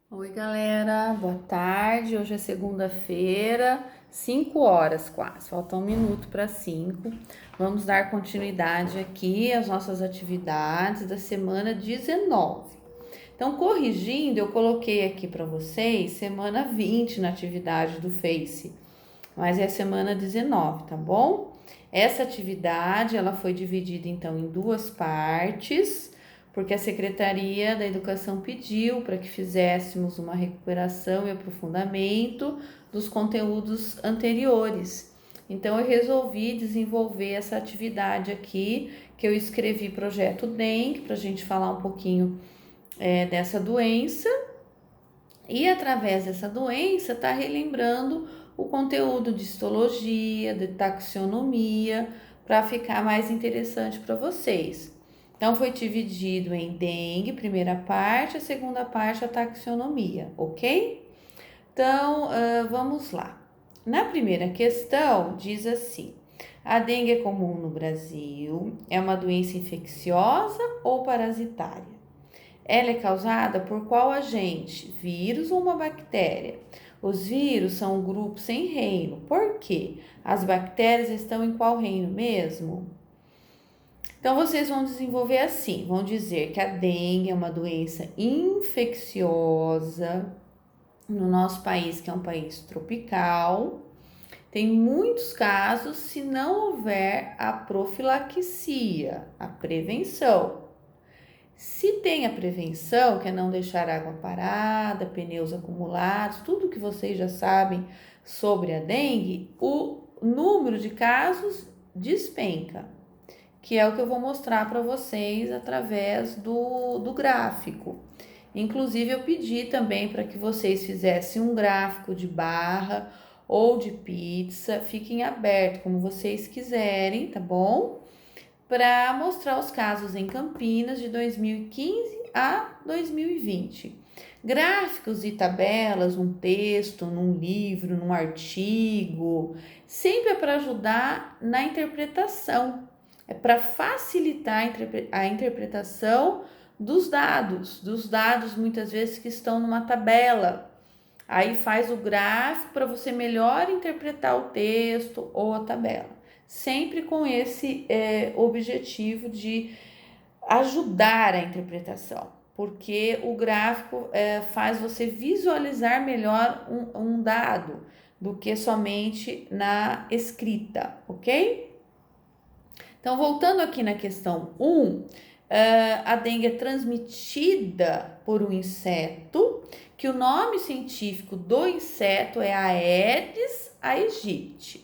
Oi, galera, boa tarde. Hoje é segunda-feira, 5 horas quase, falta um minuto para 5. Vamos dar continuidade aqui às nossas atividades da semana 19. Então, corrigindo, eu coloquei aqui para vocês semana 20 na atividade do Face, mas é a semana 19, tá bom? Essa atividade, ela foi dividida então em duas partes, porque a Secretaria da Educação pediu para que fizéssemos uma recuperação e aprofundamento dos conteúdos anteriores. Então eu resolvi desenvolver essa atividade aqui, que eu escrevi projeto Dengue, para a gente falar um pouquinho dessa doença, e através dessa doença tá relembrando o conteúdo de histologia, de taxonomia, para ficar mais interessante para vocês. Então foi dividido em dengue, primeira parte, a segunda parte a taxonomia, ok? Então vamos lá. Na primeira questão diz assim: a dengue é comum no Brasil, é uma doença infecciosa ou parasitária? Ela é causada por qual agente? Vírus ou uma bactéria? Os vírus são um grupo sem reino. Por quê? As bactérias estão em qual reino mesmo? Então vocês vão desenvolver assim, vão dizer que a dengue é uma doença infecciosa no nosso país, que é um país tropical. Tem muitos casos se não houver a profilaxia, a prevenção. Se tem a prevenção, que é não deixar água parada, pneus acumulados, tudo que vocês já sabem sobre a dengue, o número de casos despenca, que é o que eu vou mostrar para vocês através do gráfico. Inclusive, eu pedi também para que vocês fizessem um gráfico de barra ou de pizza, fiquem aberto como vocês quiserem, tá bom? Para mostrar os casos em Campinas de 2015 a 2020. Gráficos e tabelas, um texto, num livro, num artigo, sempre é para ajudar na interpretação, é para facilitar a interpretação dos dados muitas vezes que estão numa tabela. Aí faz o gráfico para você melhor interpretar o texto ou a tabela. Sempre com esse objetivo de ajudar a interpretação, porque o gráfico faz você visualizar melhor um dado do que somente na escrita, ok? Então, voltando aqui na questão 1, a dengue é transmitida por um inseto, que o nome científico do inseto é Aedes aegypti.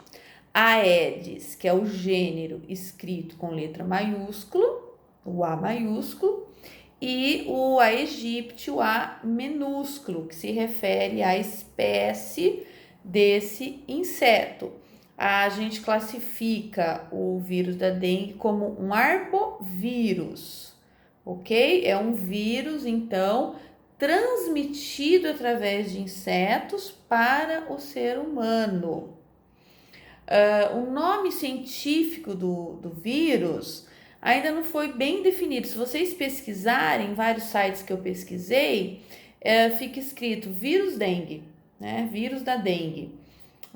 Aedes, que é o gênero escrito com letra maiúscula, o A maiúsculo, e o aegypti, o A minúsculo, que se refere à espécie desse inseto. A gente classifica o vírus da dengue como um arbovírus, ok? É um vírus, então, transmitido através de insetos para o ser humano. O nome científico do vírus ainda não foi bem definido. Se vocês pesquisarem em vários sites que eu pesquisei, fica escrito vírus dengue, né? Vírus da dengue.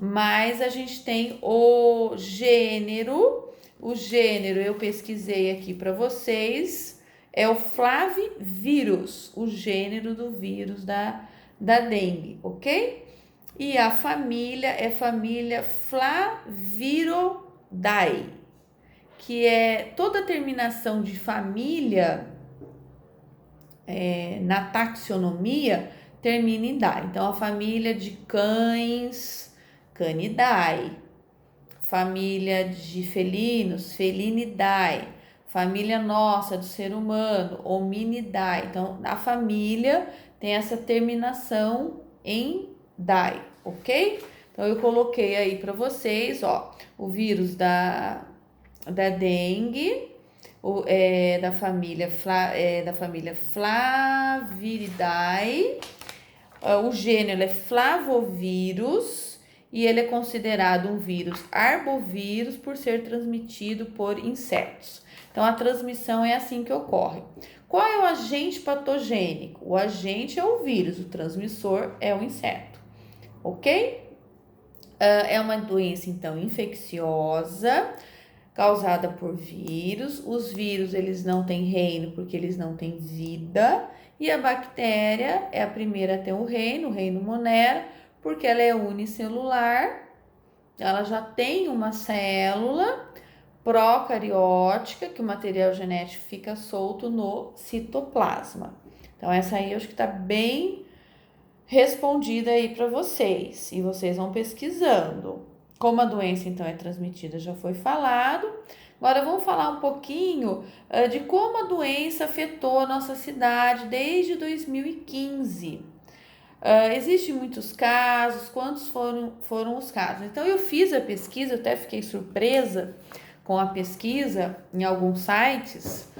Mas a gente tem o gênero eu pesquisei aqui para vocês, é o flavivírus, o gênero do vírus da dengue, ok? E a família é família Flavirodae, que é toda terminação de família na taxonomia termina em dae. Então, a família de cães, Canidae, família de felinos, Felinidae, família nossa do ser humano, Hominidae. Então, a família tem essa terminação em dae, ok? Então, eu coloquei aí para vocês, ó, o vírus da dengue, da família Flaviridae, o gênero é Flavovírus e ele é considerado um vírus arbovírus por ser transmitido por insetos. Então, a transmissão é assim que ocorre. Qual é o agente patogênico? O agente é o vírus, o transmissor é o inseto, ok? É uma doença, então, infecciosa, causada por vírus. Os vírus, eles não têm reino porque eles não têm vida. E a bactéria é a primeira a ter o reino Monera, porque ela é unicelular. Ela já tem uma célula procariótica, que o material genético fica solto no citoplasma. Então, essa aí eu acho que está bem respondida aí para vocês. E vocês vão pesquisando. Como a doença, então, é transmitida, já foi falado. Agora, vamos falar um pouquinho de como a doença afetou a nossa cidade desde 2015. Existem muitos casos, quantos foram os casos? Então, eu fiz a pesquisa, eu até fiquei surpresa com a pesquisa em alguns sites,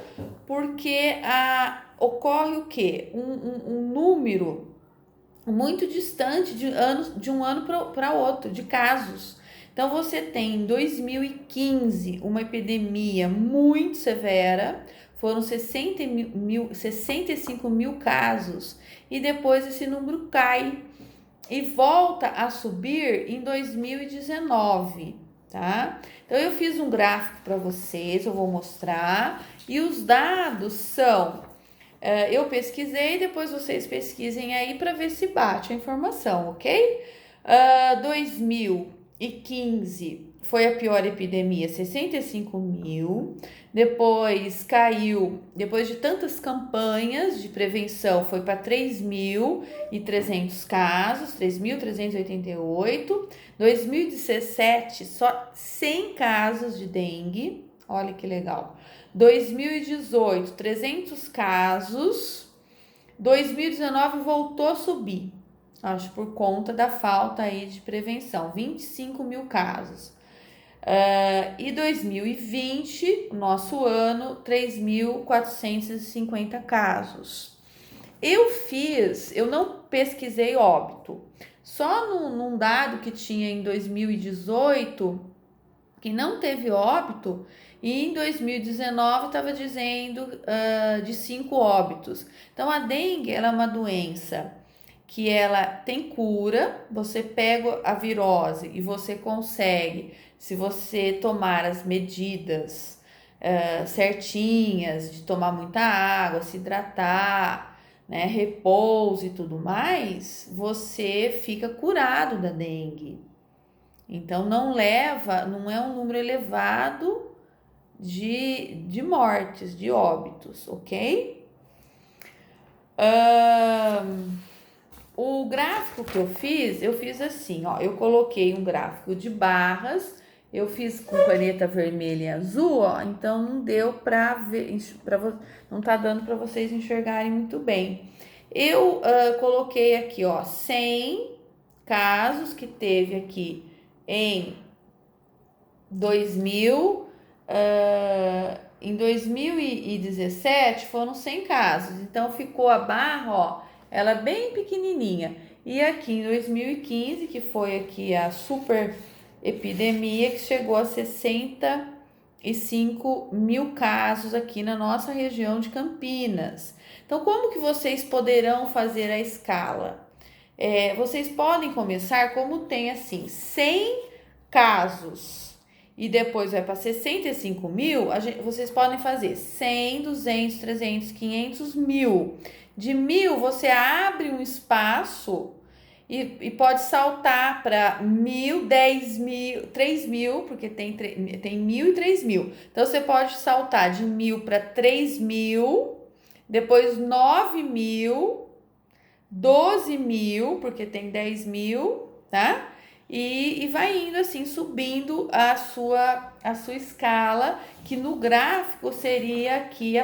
porque ocorre o quê? Um número muito distante de um ano para outro, de casos. Então, você tem em 2015 uma epidemia muito severa, foram 65 mil casos, e depois esse número cai e volta a subir em 2019, tá? Então, eu fiz um gráfico para vocês, eu vou mostrar, e os dados são, eu pesquisei, depois vocês pesquisem aí para ver se bate a informação, ok? 2015 foi a pior epidemia, 65 mil, depois caiu, depois de tantas campanhas de prevenção, foi para 3.300 casos, 3.388, 2017 só 100 casos de dengue, olha que legal, 2018 300 casos, 2019 voltou a subir, acho por conta da falta aí de prevenção, 25 mil casos. E 2020, nosso ano, 3.450 casos. Eu não pesquisei óbito, só num dado que tinha em 2018, que não teve óbito, e em 2019 estava dizendo de 5 óbitos. Então, a dengue, ela é uma doença que ela tem cura, você pega a virose e você consegue, se você tomar as medidas certinhas, de tomar muita água, se hidratar, né, repouso e tudo mais, você fica curado da dengue. Então, não é um número elevado de mortes, de óbitos, ok? O gráfico que eu fiz assim, ó, eu coloquei um gráfico de barras, eu fiz com caneta vermelha e azul, ó, então não deu para ver, não tá dando para vocês enxergarem muito bem. Eu coloquei aqui, ó, 100 casos que teve aqui em 2017 foram 100 casos, então ficou a barra, ó, ela bem pequenininha. E aqui em 2015, que foi aqui a super epidemia, que chegou a 65 mil casos aqui na nossa região de Campinas. Então, como que vocês poderão fazer a escala? Vocês podem começar como tem assim, 100 casos e depois vai para 65 mil, vocês podem fazer 100, 200, 300, 500, 1.000. De 1.000, você abre um espaço e pode saltar para 1.000, 10.000, 3.000, porque tem 1.000 e 3.000. Então, você pode saltar de 1.000 para 3.000, depois 9.000, 12.000, porque tem 10.000, tá? E vai indo assim, subindo a sua escala, que no gráfico seria aqui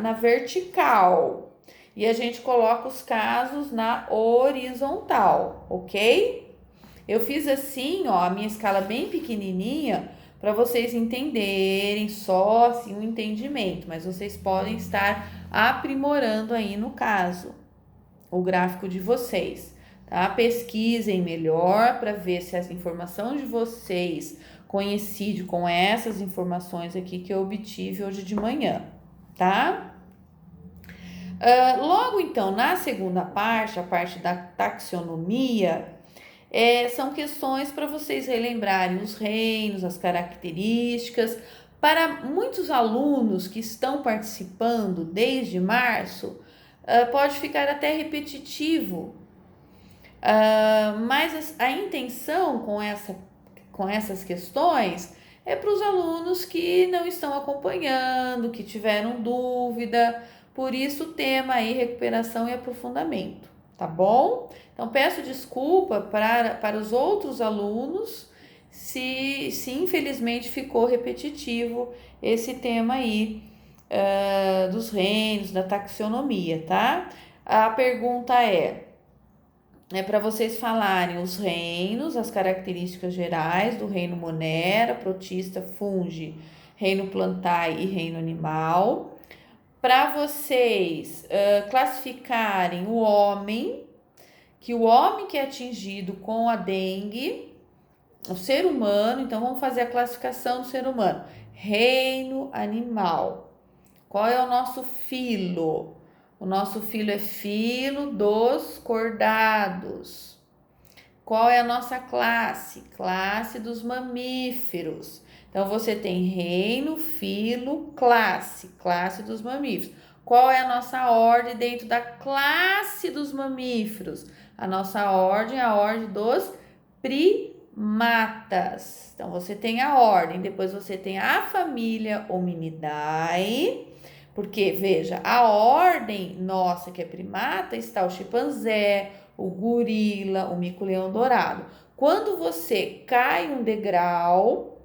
na vertical. E a gente coloca os casos na horizontal, ok? Eu fiz assim, ó, a minha escala bem pequenininha, para vocês entenderem, só assim um entendimento, mas vocês podem estar aprimorando aí no caso, o gráfico de vocês. Tá? Pesquisem melhor para ver se essa informação de vocês coincide com essas informações aqui que eu obtive hoje de manhã, tá? Logo então, na segunda parte, a parte da taxonomia, são questões para vocês relembrarem os reinos, as características. Para muitos alunos que estão participando desde março, pode ficar até repetitivo, mas a intenção com essas questões é para os alunos que não estão acompanhando, que tiveram dúvida, por isso o tema aí, recuperação e aprofundamento, tá bom? Então, peço desculpa para os outros alunos se infelizmente ficou repetitivo esse tema aí, dos reinos, da taxonomia, tá? A pergunta é para vocês falarem os reinos, as características gerais do reino Monera, Protista, Fungi, reino Plantae e reino animal. Para vocês classificarem o homem que é atingido com a dengue, o ser humano. Então, vamos fazer a classificação do ser humano. Reino animal. Qual é o nosso filo? O nosso filo é filo dos cordados. Qual é a nossa classe? Classe dos mamíferos. Então, você tem reino, filo, classe dos mamíferos. Qual é a nossa ordem dentro da classe dos mamíferos? A nossa ordem é a ordem dos primatas. Então, você tem a ordem, depois você tem a família Hominidae, porque, veja, a ordem nossa, que é primata, está o chimpanzé, o gorila, o mico-leão dourado. Quando você cai um degrau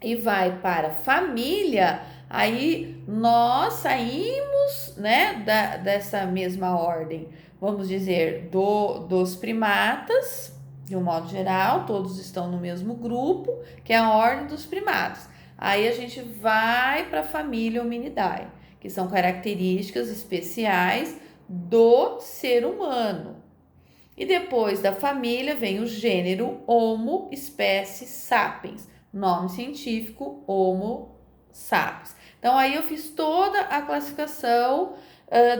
e vai para família, aí nós saímos, né, dessa mesma ordem, vamos dizer, dos primatas, de um modo geral, todos estão no mesmo grupo, que é a ordem dos primatas. Aí a gente vai para a família Hominidae, que são características especiais do ser humano. E depois da família vem o gênero Homo, espécie Sapiens, nome científico Homo sapiens. Então aí eu fiz toda a classificação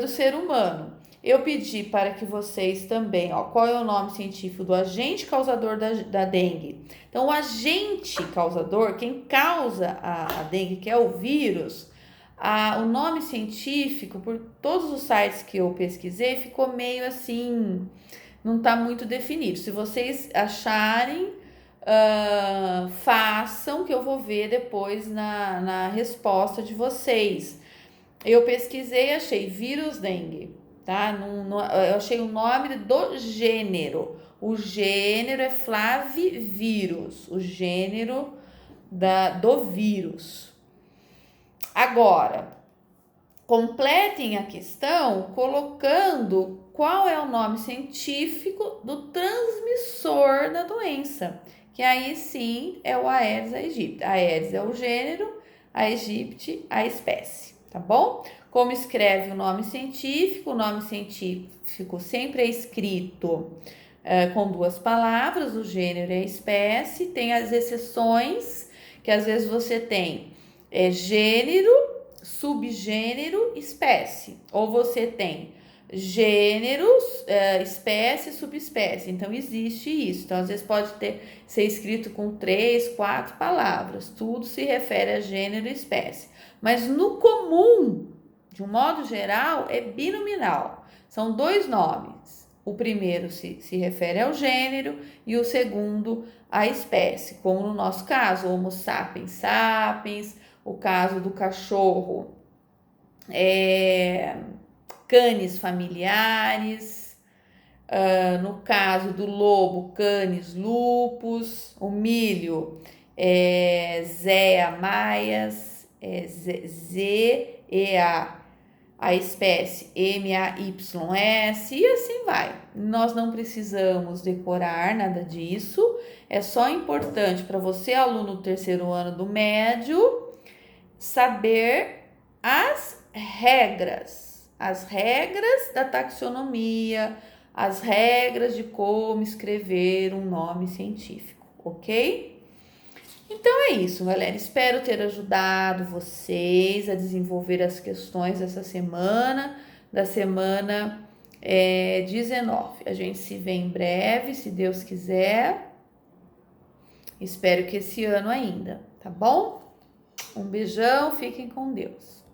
do ser humano. Eu pedi para que vocês também, qual é o nome científico do agente causador da dengue? Então, o agente causador, quem causa a dengue, que é o vírus, o nome científico, por todos os sites que eu pesquisei, ficou meio assim, não está muito definido. Se vocês acharem, façam, que eu vou ver depois na resposta de vocês. Eu pesquisei e achei vírus dengue, tá? Eu achei o nome do gênero. O gênero é Flavivírus, o gênero do vírus. Agora, completem a questão colocando qual é o nome científico do transmissor da doença, que aí sim é o Aedes aegypti. Aedes é o gênero, a aegypti a espécie, tá bom? Como escreve o nome científico? O nome científico sempre é escrito com duas palavras, o gênero e a espécie. Tem as exceções, que às vezes você tem gênero, subgênero, espécie. Ou você tem gêneros, espécie, subespécie. Então, existe isso. Então, às vezes pode ser escrito com 3, 4 palavras. Tudo se refere a gênero e espécie. Mas no comum, de um modo geral, é binominal. São dois nomes. O primeiro se refere ao gênero e o segundo à espécie. Como no nosso caso, Homo sapiens sapiens. O caso do cachorro canis familiares, no caso do lobo, canis lupus, o milho, Zea maias, ZEA, a espécie MAYS, e assim vai. Nós não precisamos decorar nada disso, é só importante para você, aluno do terceiro ano do médio, saber as regras da taxonomia, as regras de como escrever um nome científico, ok? Então é isso, galera. Espero ter ajudado vocês a desenvolver as questões dessa semana. da semana 19. A gente se vê em breve, se Deus quiser. Espero que esse ano ainda, tá bom? Um beijão, fiquem com Deus.